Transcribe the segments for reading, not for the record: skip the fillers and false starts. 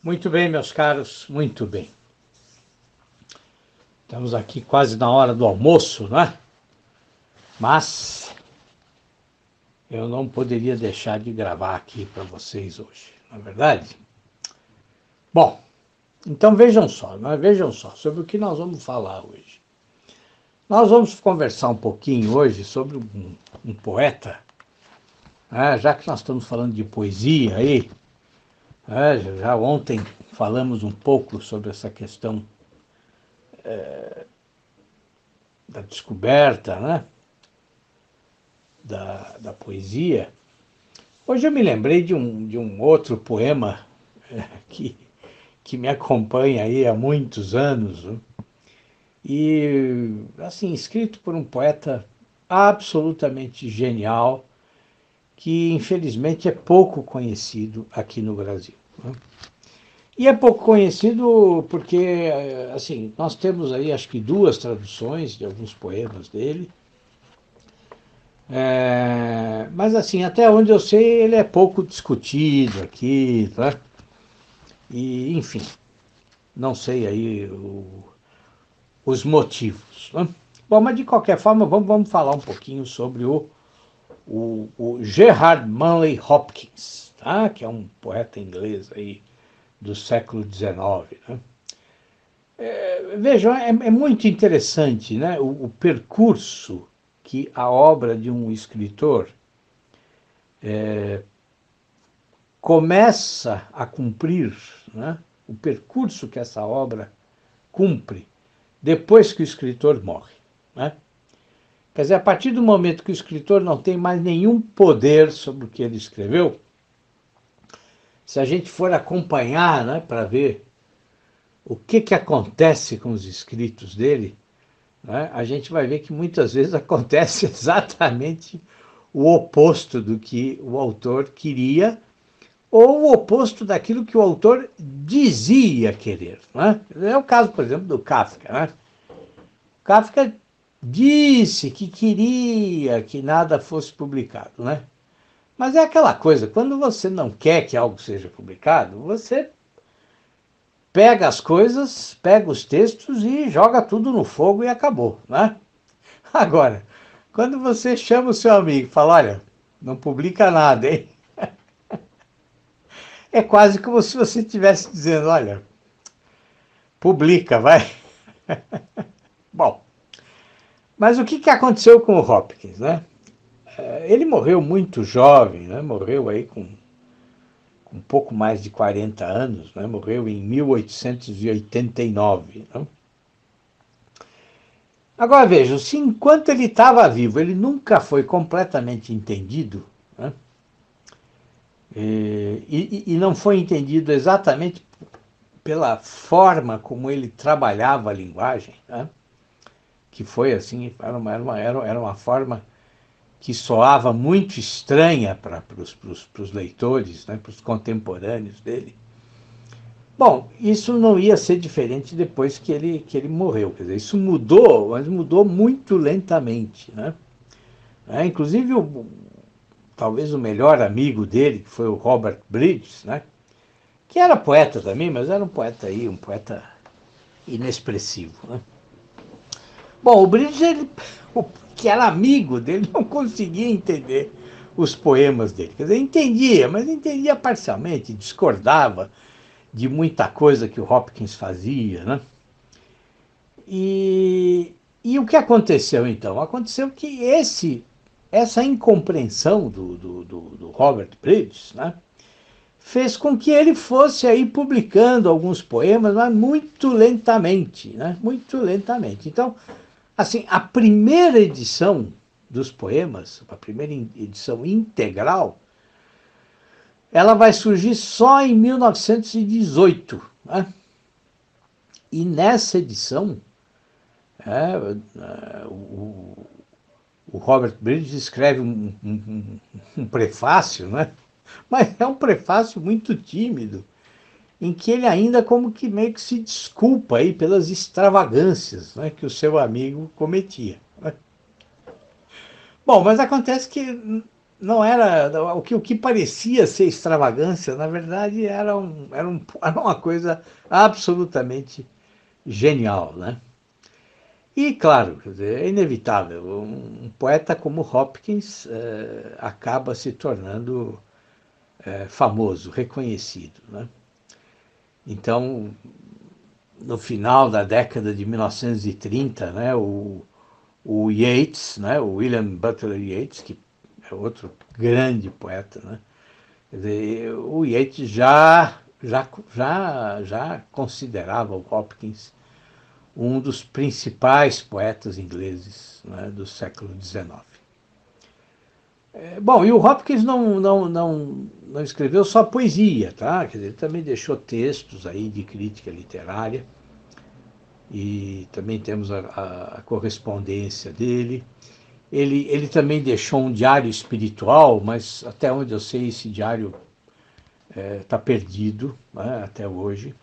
Muito bem, meus caros, muito bem. Estamos aqui quase na hora do almoço, né? Mas eu não poderia deixar de gravar aqui para vocês hoje, não é verdade? Bom, então vejam só, sobre o que nós vamos falar hoje. Nós vamos conversar um pouquinho hoje sobre um poeta, né? Já que nós estamos falando de poesia aí, já ontem falamos um pouco sobre essa questão da descoberta, né, da poesia. Hoje eu me lembrei de um outro poema que me acompanha aí há muitos anos, né, e, assim, escrito por um poeta absolutamente genial, que infelizmente é pouco conhecido aqui no Brasil, né? E é pouco conhecido porque, assim, nós temos aí acho que 2 traduções de alguns poemas dele, mas assim, até onde eu sei, ele é pouco discutido aqui, tá? E, enfim, não sei aí os motivos, né? Bom, mas de qualquer forma, vamos falar um pouquinho sobre o Gerard Manley Hopkins, tá? Que é um poeta inglês aí do século XIX, né? Vejam, é muito interessante, né, o percurso que a obra de um escritor começa a cumprir, né, o percurso que essa obra cumpre depois que o escritor morre, né? Quer dizer, a partir do momento que o escritor não tem mais nenhum poder sobre o que ele escreveu, se a gente for acompanhar, né, para ver o que acontece com os escritos dele, né, a gente vai ver que muitas vezes acontece exatamente o oposto do que o autor queria ou o oposto daquilo que o autor dizia querer, né? É o caso, por exemplo, do Kafka, né? Kafka disse que queria que nada fosse publicado, né? Mas é aquela coisa, quando você não quer que algo seja publicado, você pega as coisas, pega os textos e joga tudo no fogo e acabou, né? Agora, quando você chama o seu amigo e fala, olha, não publica nada, hein? É quase como se você estivesse dizendo, olha, publica, vai. Bom, mas o que aconteceu com o Hopkins, né? Ele morreu muito jovem, né? Morreu aí com um pouco mais de 40 anos, né? Morreu em 1889, né? Agora vejam, se enquanto ele estava vivo, ele nunca foi completamente entendido, né? E não foi entendido exatamente pela forma como ele trabalhava a linguagem, né? Que foi assim, era uma forma que soava muito estranha para os leitores, né, para os contemporâneos dele. Bom, isso não ia ser diferente depois que ele morreu. Quer dizer, isso mudou, mas mudou muito lentamente, né? Inclusive, talvez o melhor amigo dele, que foi o Robert Bridges, né, que era poeta também, mas era um poeta inexpressivo, né? Bom, o Bridges, que era amigo dele, não conseguia entender os poemas dele. Quer dizer, entendia, mas entendia parcialmente, discordava de muita coisa que o Hopkins fazia, né? E o que aconteceu então? Aconteceu que essa incompreensão do Robert Bridges, né, fez com que ele fosse aí publicando alguns poemas, mas muito lentamente, né? Muito lentamente. Então, assim, a primeira edição dos poemas, a primeira edição integral, ela vai surgir só em 1918, né? E nessa edição, o Robert Bridges escreve um prefácio, né? Mas é um prefácio muito tímido, em que ele ainda como que meio que se desculpa aí pelas extravagâncias, né, que o seu amigo cometia, né? Bom, mas acontece que não era o que parecia ser extravagância, na verdade era uma coisa absolutamente genial, né? E, claro, quer dizer, é inevitável, um poeta como Hopkins acaba se tornando famoso, reconhecido, né? Então, no final da década de 1930, né, o Yeats, né, o William Butler Yeats, que é outro grande poeta, né, quer dizer, o Yeats já considerava o Hopkins um dos principais poetas ingleses, né, do século XIX. Bom, e o Hopkins não escreveu só poesia, tá? Quer dizer, ele também deixou textos aí de crítica literária e também temos a correspondência dele. Ele também deixou um diário espiritual, mas até onde eu sei esse diário está perdido, né, até hoje.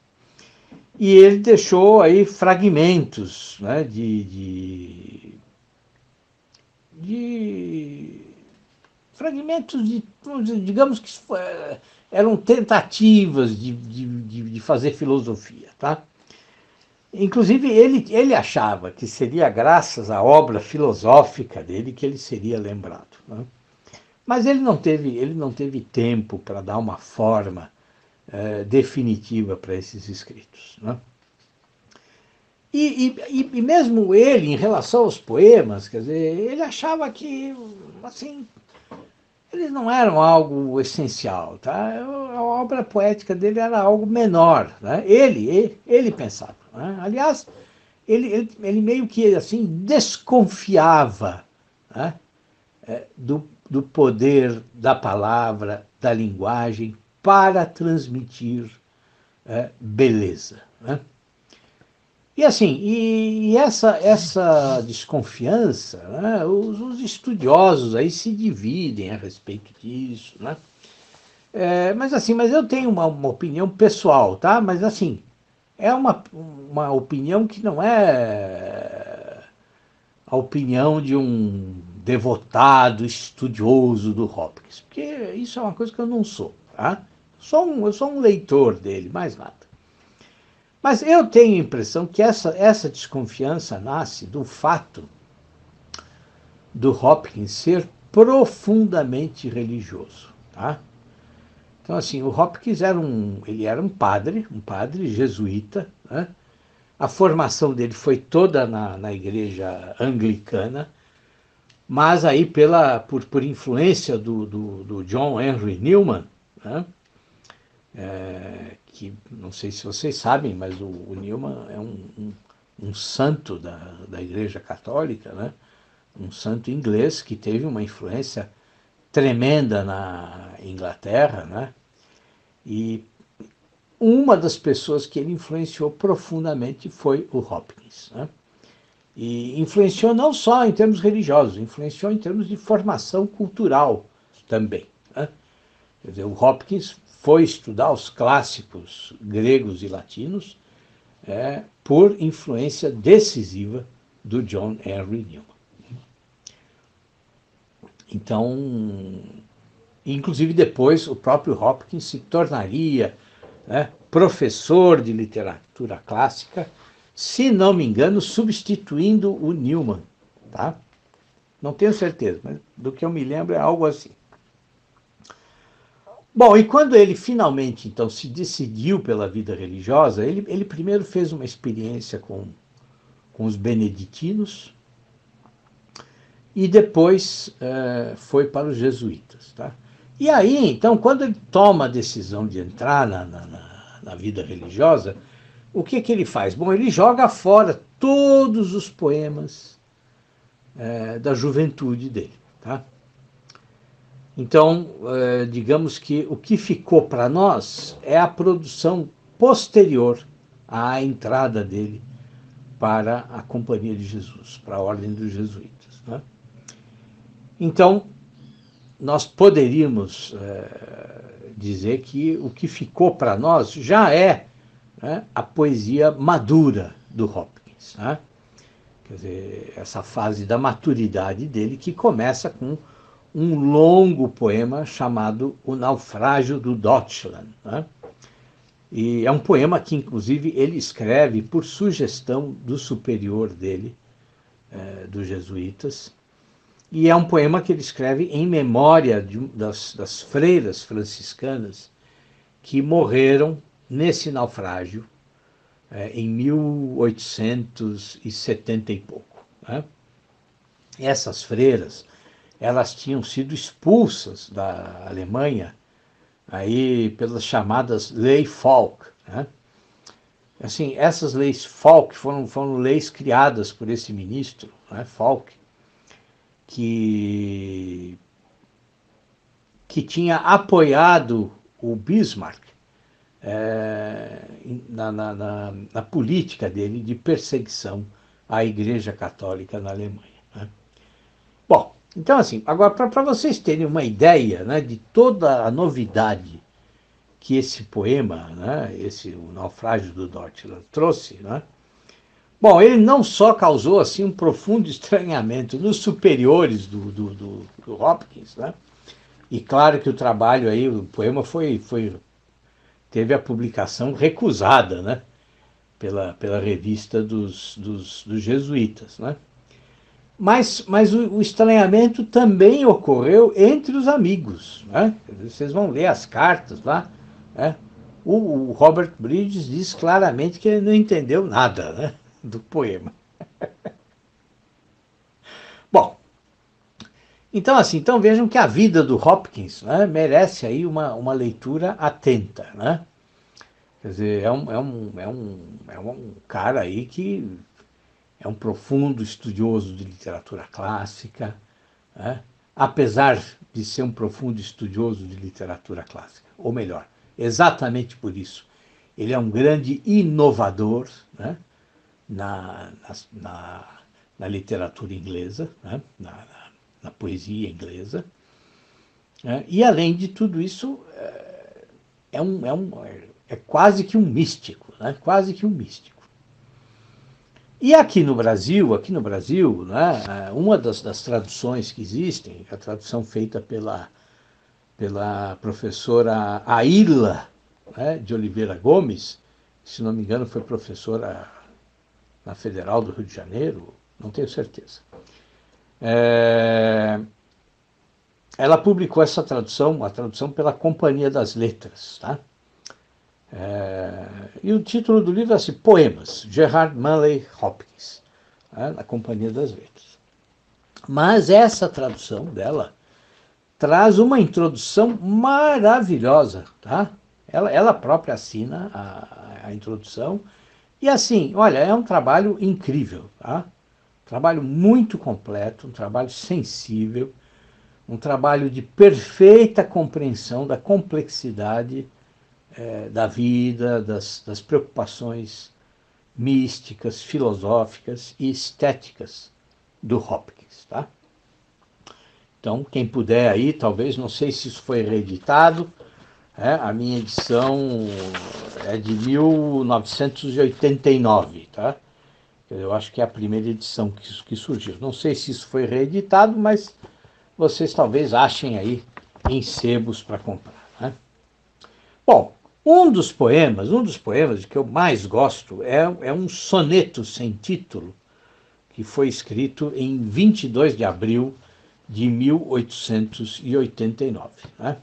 E ele deixou aí fragmentos, né, de fragmentos de, digamos que eram tentativas de fazer filosofia, tá? Inclusive, ele achava que seria graças à obra filosófica dele que ele seria lembrado, né? Mas ele não teve tempo para dar uma forma definitiva para esses escritos, né? E mesmo ele, em relação aos poemas, quer dizer, ele achava que, assim, eles não eram algo essencial, tá? A obra poética dele era algo menor, né? Ele pensava, né? Aliás, ele meio que assim desconfiava, né, do poder da palavra, da linguagem para transmitir beleza, né? E assim, essa desconfiança, né, os estudiosos aí se dividem a respeito disso, né? Mas eu tenho uma opinião pessoal, tá? Mas assim, é uma opinião que não é a opinião de um devotado estudioso do Hopkins, porque isso é uma coisa que eu não sou, tá? Eu sou um leitor dele, mais nada. Mas eu tenho a impressão que essa desconfiança nasce do fato do Hopkins ser profundamente religioso, tá? Então, assim, o Hopkins ele era um padre jesuíta, né? A formação dele foi toda na igreja anglicana, mas aí por influência do John Henry Newman, né? Que não sei se vocês sabem, mas o Newman é um santo da Igreja Católica, né? Um santo inglês que teve uma influência tremenda na Inglaterra, né? E uma das pessoas que ele influenciou profundamente foi o Hopkins, né? E influenciou não só em termos religiosos, influenciou em termos de formação cultural também, né? Quer dizer, o Hopkins foi estudar os clássicos gregos e latinos por influência decisiva do John Henry Newman. Então, inclusive depois o próprio Hopkins se tornaria, né, professor de literatura clássica, se não me engano, substituindo o Newman, tá? Não tenho certeza, mas do que eu me lembro é algo assim. Bom, e quando ele finalmente, então, se decidiu pela vida religiosa, ele primeiro fez uma experiência com os beneditinos e depois foi para os jesuítas, tá? E aí, então, quando ele toma a decisão de entrar na vida religiosa, o que ele faz? Bom, ele joga fora todos os poemas da juventude dele, tá? Então, digamos que o que ficou para nós é a produção posterior à entrada dele para a Companhia de Jesus, para a Ordem dos Jesuítas, né? Então, nós poderíamos dizer que o que ficou para nós já é, né, a poesia madura do Hopkins, né? Quer dizer, essa fase da maturidade dele que começa com um longo poema chamado O Naufrágio do Deutschland, né? E é um poema que, inclusive, ele escreve por sugestão do superior dele, dos jesuítas, e é um poema que ele escreve em memória das freiras franciscanas que morreram nesse naufrágio em 1870 e pouco, né? Essas freiras, elas tinham sido expulsas da Alemanha aí pelas chamadas Lei Falk, né? Assim, essas leis Falk foram leis criadas por esse ministro, né, Falk, que tinha apoiado o Bismarck na política dele de perseguição à Igreja Católica na Alemanha, né? Bom, então assim, agora para vocês terem uma ideia, né, de toda a novidade que esse poema, né, O Naufrágio do Deutschland, trouxe, né? Bom, ele não só causou assim um profundo estranhamento nos superiores do Hopkins, né? E claro que o trabalho aí, o poema teve a publicação recusada, né, pela revista dos jesuítas, né? Mas o estranhamento também ocorreu entre os amigos, né? Vocês vão ler as cartas lá, né? O Robert Bridges diz claramente que ele não entendeu nada, né, do poema. Bom, então assim, então vejam que a vida do Hopkins, né, merece aí uma leitura atenta, né? Quer dizer, é um cara aí que é um profundo estudioso de literatura clássica, né? Apesar de ser um profundo estudioso de literatura clássica, ou melhor, exatamente por isso, ele é um grande inovador, né, na literatura inglesa, né, na poesia inglesa, né? E além de tudo isso, é quase que um místico, né? Quase que um místico. E aqui no Brasil, né, uma das traduções que existem, a tradução feita pela professora Aila, né, de Oliveira Gomes, que, se não me engano, foi professora na Federal do Rio de Janeiro, não tenho certeza. Ela publicou essa tradução, a tradução pela Companhia das Letras, tá? E o título do livro é assim, Poemas, Gerard Manley Hopkins, né, na Companhia das Letras. Mas essa tradução dela traz uma introdução maravilhosa, tá? Ela própria assina a introdução, e assim, olha, é um trabalho incrível, tá? Um trabalho muito completo, um trabalho sensível, um trabalho de perfeita compreensão da complexidade da vida, das preocupações místicas, filosóficas e estéticas do Hopkins, tá? Então, quem puder aí, talvez, não sei se isso foi reeditado, a minha edição é de 1989, tá? Eu acho que é a primeira edição que surgiu. Não sei se isso foi reeditado, mas vocês talvez achem aí em sebos para comprar, né? Bom, um dos poemas que eu mais gosto é um soneto sem título, que foi escrito em 22 de abril de 1889, né?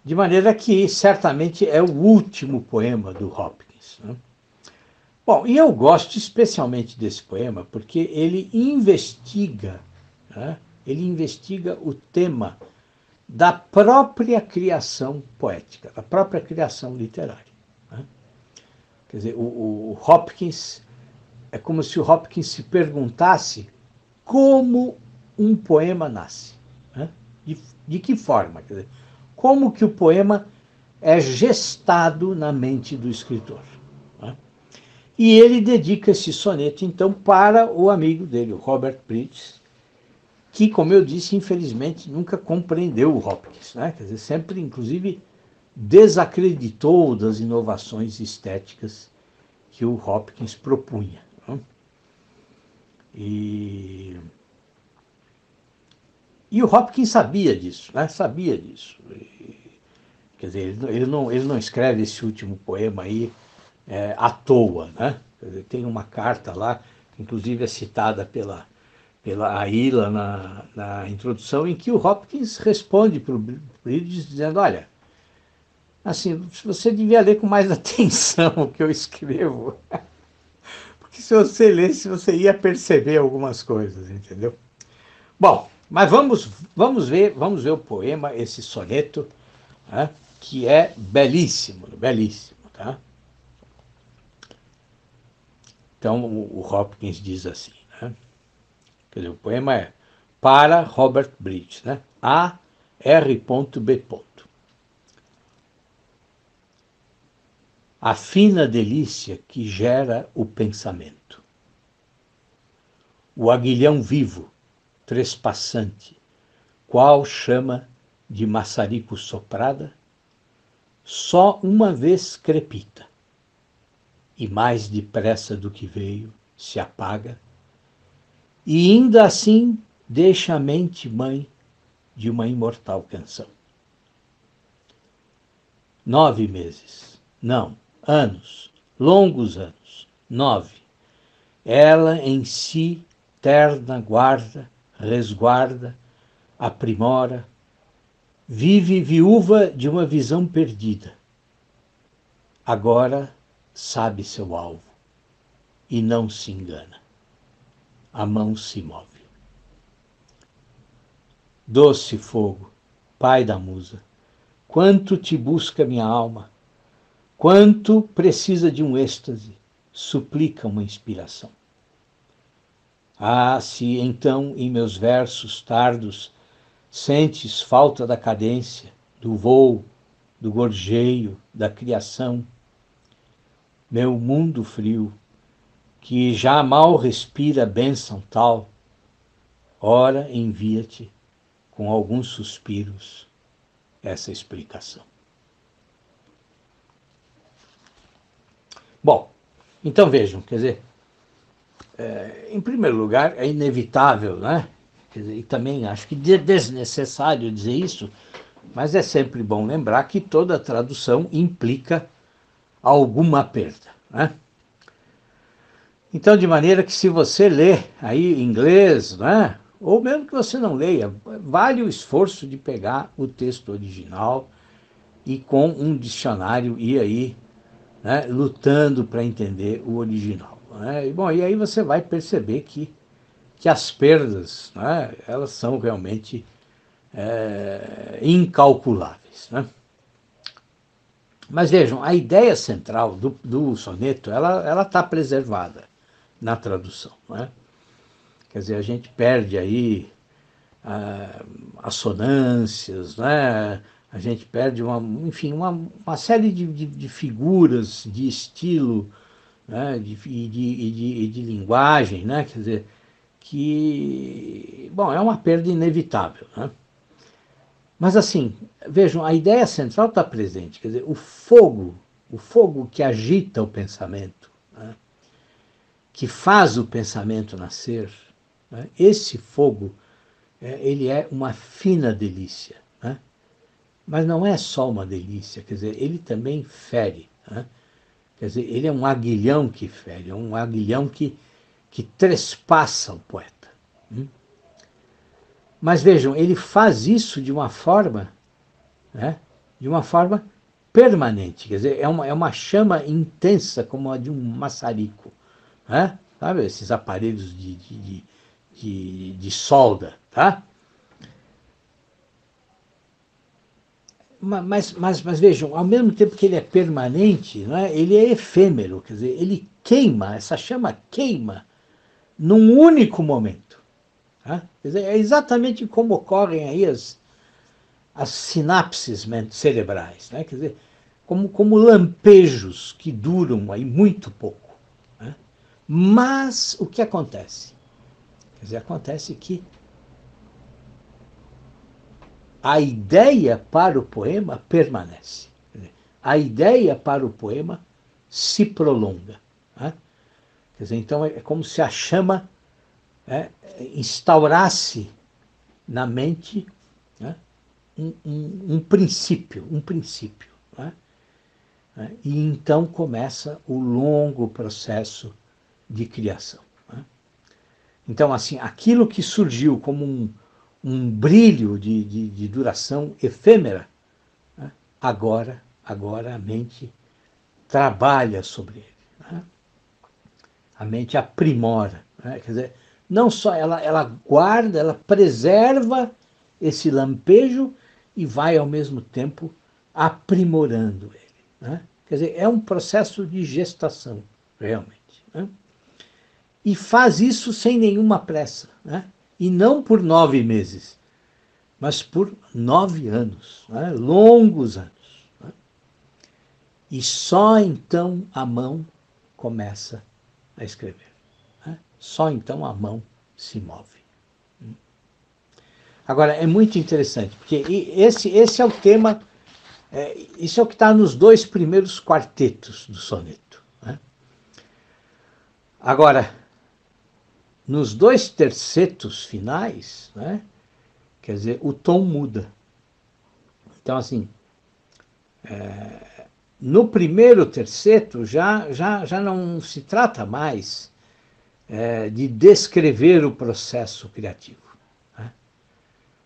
De maneira que certamente é o último poema do Hopkins, né? Bom, e eu gosto especialmente desse poema porque ele investiga, né? Ele investiga o tema da própria criação poética, da própria criação literária, né? Quer dizer, o Hopkins, é como se o Hopkins se perguntasse como um poema nasce, né? De que forma? Quer dizer, como que o poema é gestado na mente do escritor, né? E ele dedica esse soneto, então, para o amigo dele, o Robert Bridges, que, como eu disse, infelizmente nunca compreendeu o Hopkins, né? Quer dizer, sempre, inclusive, desacreditou das inovações estéticas que o Hopkins propunha. Né? E o Hopkins sabia disso, né? Sabia disso. Quer dizer, ele não escreve esse último poema aí à toa, né? Quer dizer, tem uma carta lá, que inclusive é citada pela Aila na introdução, em que o Hopkins responde para o Bridges dizendo, olha, assim, você devia ler com mais atenção o que eu escrevo, porque se você lesse, você ia perceber algumas coisas, entendeu? Bom, mas vamos ver o poema, esse soneto, né, que é belíssimo, belíssimo, tá? Então, o Hopkins diz assim, né? Quer dizer, o poema é para Robert Bridges, né? A. R.B. A fina delícia que gera o pensamento. O aguilhão vivo, trespassante, qual chama de maçarico soprada, só uma vez crepita, e mais depressa do que veio se apaga, e ainda assim deixa a mente mãe de uma imortal canção. 9 meses, não, anos, longos anos, 9. Ela em si terna guarda, resguarda, aprimora, vive viúva de uma visão perdida. Agora sabe seu alvo e não se engana. A mão se move. Doce fogo, pai da musa, quanto te busca minha alma, quanto precisa de um êxtase, suplica uma inspiração. Ah, se então em meus versos tardos sentes falta da cadência, do voo, do gorjeio, da criação, meu mundo frio, que já mal respira bênção tal, ora envia-te com alguns suspiros essa explicação. Bom, então vejam, quer dizer, em primeiro lugar, é inevitável, né? Quer dizer, e também acho que é desnecessário dizer isso, mas é sempre bom lembrar que toda tradução implica alguma perda, né? Então, de maneira que se você lê aí inglês, né? Ou mesmo que você não leia, vale o esforço de pegar o texto original e com um dicionário ir aí, né, lutando para entender o original. Né? E, bom, e aí você vai perceber que as perdas, né, elas são realmente incalculáveis. Né? Mas vejam, a ideia central do soneto, ela está preservada na tradução. Né? Quer dizer, a gente perde aí assonâncias, né? A gente perde uma série de figuras, de estilo, né? de linguagem, né? Quer dizer, que, bom, é uma perda inevitável. Né? Mas assim, vejam, a ideia central está presente, quer dizer, o fogo que agita o pensamento, né? Que faz o pensamento nascer, né? Esse fogo, ele é uma fina delícia, né? Mas não é só uma delícia, quer dizer, ele também fere, né? Quer dizer, ele é um aguilhão que fere, é um aguilhão que trespassa o poeta. Mas vejam, ele faz isso de uma forma, né? De uma forma permanente, quer dizer, é uma chama intensa como a de um maçarico, né? Sabe, esses aparelhos de solda, tá? Mas vejam, ao mesmo tempo que ele é permanente, né, ele é efêmero, quer dizer, ele queima, essa chama queima num único momento. Tá? Quer dizer, é exatamente como ocorrem aí as sinapses cerebrais, né? Quer dizer, como lampejos que duram aí muito pouco. Né? Mas o que acontece? Quer dizer, acontece que a ideia para o poema permanece. A ideia para o poema se prolonga. Né? Quer dizer, então é como se a chama instaurasse na mente, né, um princípio, né? E então começa o longo processo de criação. Né? Então, assim, aquilo que surgiu como um brilho de duração efêmera, né, agora a mente trabalha sobre ele. Né? A mente aprimora. Né? Quer dizer, não só ela guarda, ela preserva esse lampejo e vai, ao mesmo tempo, aprimorando ele. Né? Quer dizer, é um processo de gestação, realmente. Né? E faz isso sem nenhuma pressa. Né? E não por 9 meses, mas por 9 anos, né? Longos anos. Né? E só então a mão começa a escrever. Né? Só então a mão se move. Agora, é muito interessante, porque esse é o tema, isso é o que está nos 2 primeiros quartetos do soneto. Né? Agora, nos 2 tercetos finais, né, quer dizer, o tom muda. Então, assim, no primeiro terceto já não se trata mais de descrever o processo criativo. Né?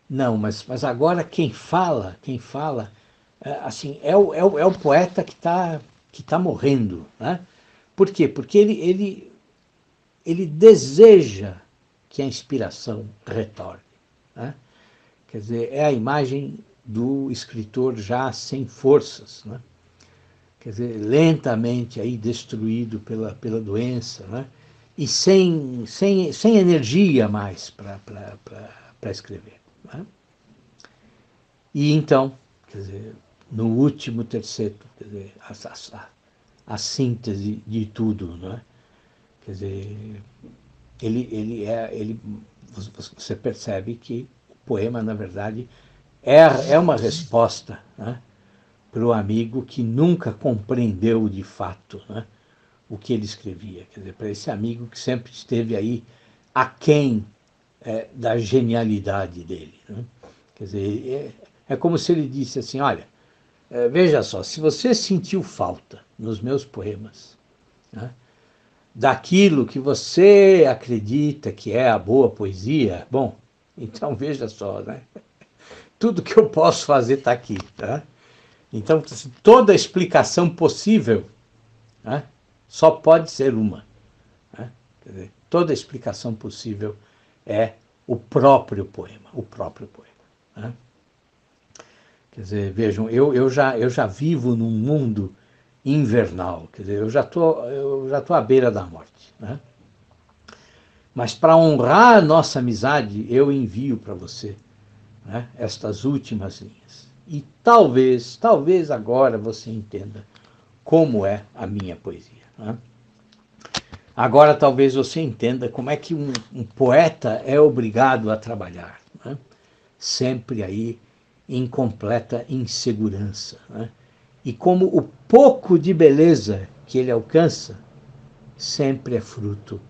Não, mas agora quem fala, assim, é o poeta que tá morrendo. Né? Por quê? Porque ele deseja que a inspiração retorne. Né? Quer dizer, é a imagem do escritor já sem forças, né? Quer dizer, lentamente aí destruído pela doença, né? E sem energia mais para escrever. Né? E então, quer dizer, no último terceto, quer dizer, a síntese de tudo, né? Quer dizer, você percebe que o poema, na verdade, é uma resposta, né, para o amigo que nunca compreendeu de fato, né, o que ele escrevia. Quer dizer, para esse amigo que sempre esteve aí aquém da genialidade dele. Né? Quer dizer, é como se ele disse assim, olha, veja só, se você sentiu falta nos meus poemas, né, daquilo que você acredita que é a boa poesia, bom, então veja só, né? Tudo que eu posso fazer está aqui. Tá? Então, toda explicação possível, né, só pode ser uma. Né? Quer dizer, toda explicação possível é o próprio poema. O próprio poema. Né? Quer dizer, vejam, eu já vivo num mundo invernal. Quer dizer, eu já tô à beira da morte. Né? Mas para honrar a nossa amizade, eu envio para você, né, estas últimas linhas. E talvez agora você entenda como é a minha poesia. Né? Agora talvez você entenda como é que um poeta é obrigado a trabalhar. Né? Sempre aí em completa insegurança. Né? E como o pouco de beleza que ele alcança sempre é fruto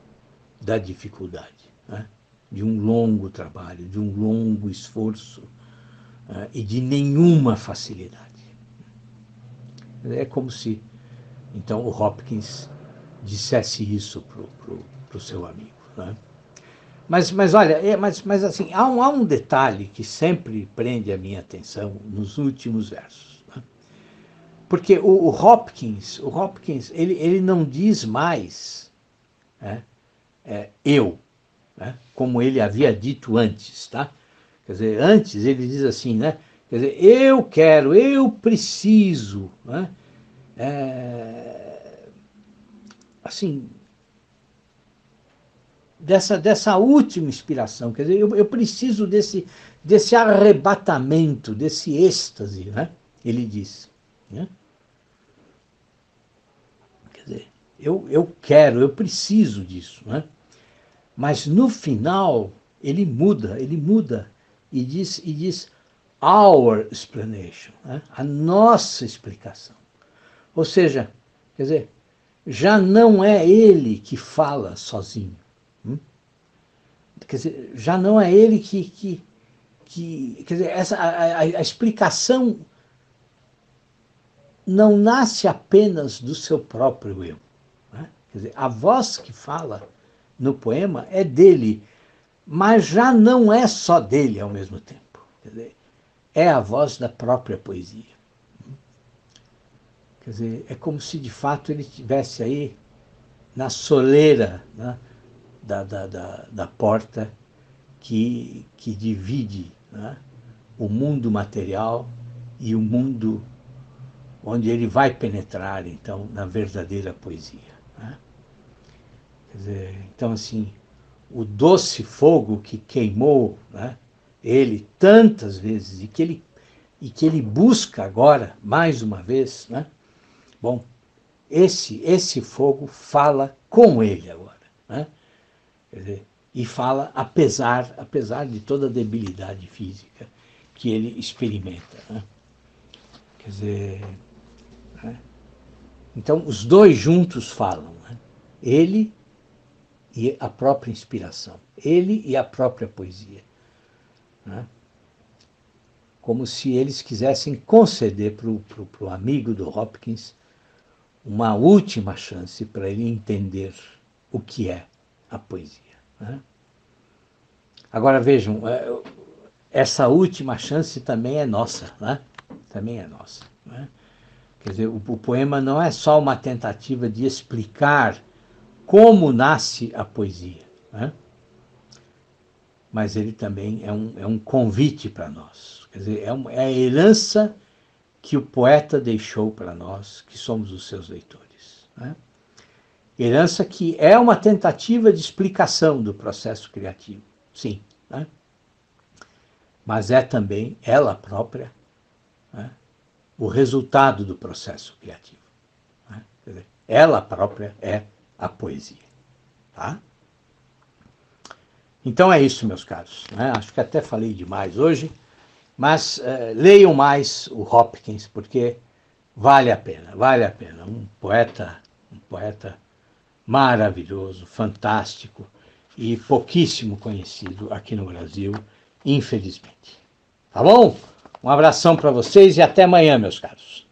da dificuldade, né? De um longo trabalho, de um longo esforço e de nenhuma facilidade. É como se, então, o Hopkins dissesse isso para o seu amigo. Né? Mas olha, mas assim, há um detalhe que sempre prende a minha atenção nos últimos versos. Né? Porque o Hopkins, ele não diz mais, né, eu, né, como ele havia dito antes, tá? Quer dizer, antes ele diz assim, né? Quer dizer, eu quero, eu preciso, né? Assim, dessa última inspiração, quer dizer, eu preciso desse arrebatamento, desse êxtase, né? Ele diz. Né? Quer dizer, eu quero, eu preciso disso, né? Mas no final ele muda e diz, our explanation, né? A nossa explicação. Ou seja, quer dizer, já não é ele que fala sozinho. Quer dizer, já não é ele quer dizer, a explicação não nasce apenas do seu próprio eu. Né? Quer dizer, a voz que fala no poema é dele, mas já não é só dele ao mesmo tempo. Quer dizer, é a voz da própria poesia. Quer dizer, é como se de fato ele estivesse aí na soleira, né, da porta que divide, né, o mundo material e o mundo onde ele vai penetrar, então, na verdadeira poesia. Né? Quer dizer, então, assim, o doce fogo que queimou, né, ele tantas vezes e que ele busca agora, mais uma vez, né? Bom, esse fogo fala com ele agora, né? Quer dizer, e fala apesar de toda a debilidade física que ele experimenta, né? Quer dizer, né? Então os dois juntos falam, né? Ele e a própria inspiração, ele e a própria poesia, né? Como se eles quisessem conceder para o amigo do Hopkins uma última chance para ele entender o que é a poesia. Né? Agora vejam, essa última chance também é nossa, né? Também é nossa. Né? Quer dizer, o poema não é só uma tentativa de explicar como nasce a poesia, né? Mas ele também é um convite para nós. Quer dizer, é a herança que o poeta deixou para nós, que somos os seus leitores. Né? Herança que é uma tentativa de explicação do processo criativo, sim. Né? Mas é também ela própria, né, o resultado do processo criativo. Né? Quer dizer, ela própria é a poesia. Tá? Então é isso, meus caros. Né? Acho que até falei demais hoje, mas leiam mais o Hopkins, porque vale a pena, vale a pena. Um poeta maravilhoso, fantástico e pouquíssimo conhecido aqui no Brasil, infelizmente. Tá bom? Um abração para vocês e até amanhã, meus caros.